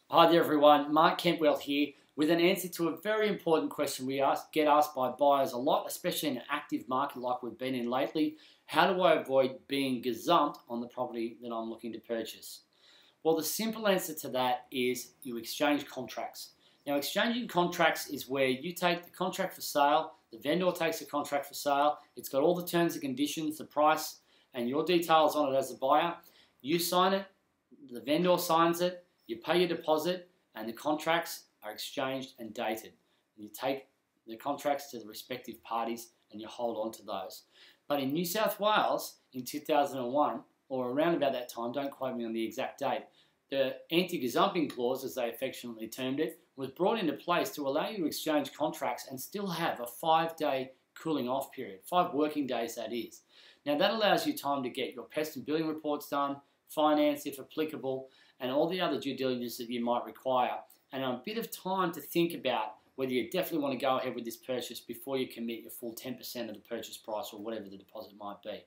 Hi there everyone, Mark Kentwell here with an answer to a very important question we get asked by buyers a lot, especially in an active market like we've been in lately. How do I avoid being gazumped on the property that I'm looking to purchase? Well, the simple answer to that is you exchange contracts. Now, exchanging contracts is where you take the contract for sale, the vendor takes the contract for sale, it's got all the terms and conditions, the price, and your details on it as a buyer. You sign it, the vendor signs it, you pay your deposit, and the contracts are exchanged and dated. You take the contracts to the respective parties and you hold on to those. But in New South Wales in 2001, or around about that time, don't quote me on the exact date, the anti-gazumping clause, as they affectionately termed it, was brought into place to allow you to exchange contracts and still have a 5-day cooling off period, 5 working days that is. Now that allows you time to get your pest and building reports done, finance if applicable, and all the other due diligence that you might require, and a bit of time to think about whether you definitely want to go ahead with this purchase before you commit your full 10% of the purchase price or whatever the deposit might be.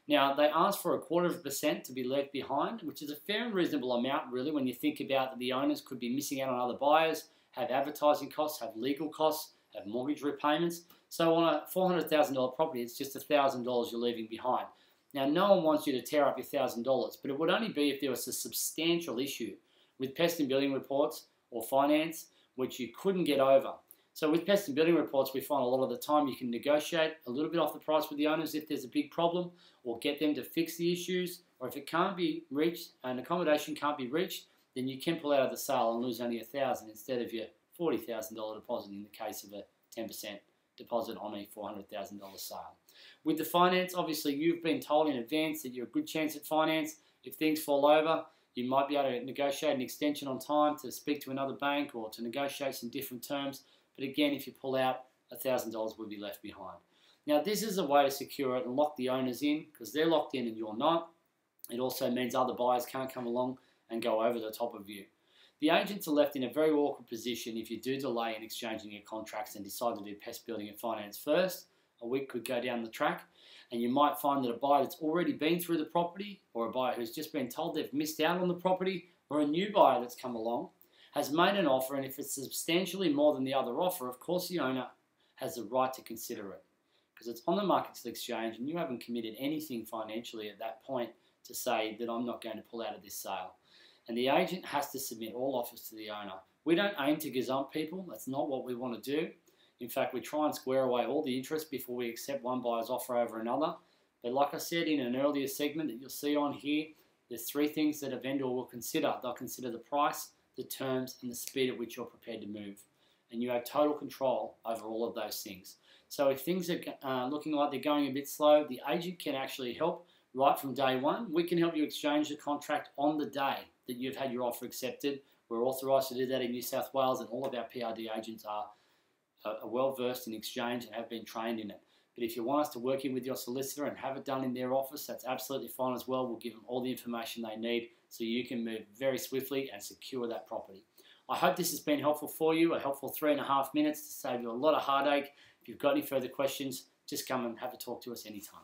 Now, they ask for 1/4% to be left behind, which is a fair and reasonable amount, really, when you think about that the owners could be missing out on other buyers, have advertising costs, have legal costs, have mortgage repayments. So on a $400,000 property, it's just $1,000 you're leaving behind. Now, no one wants you to tear up your $1,000, but it would only be if there was a substantial issue with pest and building reports or finance, which you couldn't get over. So with pest and building reports, we find a lot of the time you can negotiate a little bit off the price with the owners if there's a big problem, or get them to fix the issues, or if it can't be reached, an accommodation can't be reached, then you can pull out of the sale and lose only $1,000 instead of your $40,000 deposit in the case of a 10% deposit on a $400,000 sale. With the finance, obviously you've been told in advance that you're a good chance at finance. If things fall over, you might be able to negotiate an extension on time to speak to another bank or to negotiate some different terms. But again, if you pull out, $1,000 will be left behind. Now, this is a way to secure it and lock the owners in because they're locked in and you're not. It also means other buyers can't come along and go over the top of you. The agents are left in a very awkward position if you do delay in exchanging your contracts and decide to do pest building and finance first. A week could go down the track and you might find that a buyer that's already been through the property, or a buyer who's just been told they've missed out on the property, or a new buyer that's come along has made an offer, and if it's substantially more than the other offer, of course the owner has the right to consider it because it's on the market to exchange and you haven't committed anything financially at that point to say that I'm not going to pull out of this sale. And the agent has to submit all offers to the owner. We don't aim to gazump people. That's not what we want to do. In fact, we try and square away all the interest before we accept one buyer's offer over another. But like I said in an earlier segment that you'll see on here, there's 3 things that a vendor will consider. They'll consider the price, the terms, and the speed at which you're prepared to move. And you have total control over all of those things. So if things are looking like they're going a bit slow, the agent can actually help right from day one. We can help you exchange the contract on the day that you've had your offer accepted. We're authorised to do that in New South Wales, and all of our PRD agents are well versed in exchange and have been trained in it. But if you want us to work in with your solicitor and have it done in their office, that's absolutely fine as well. We'll give them all the information they need so you can move very swiftly and secure that property. I hope this has been helpful for you, a helpful 3.5 minutes to save you a lot of heartache. If you've got any further questions, just come and have a talk to us anytime.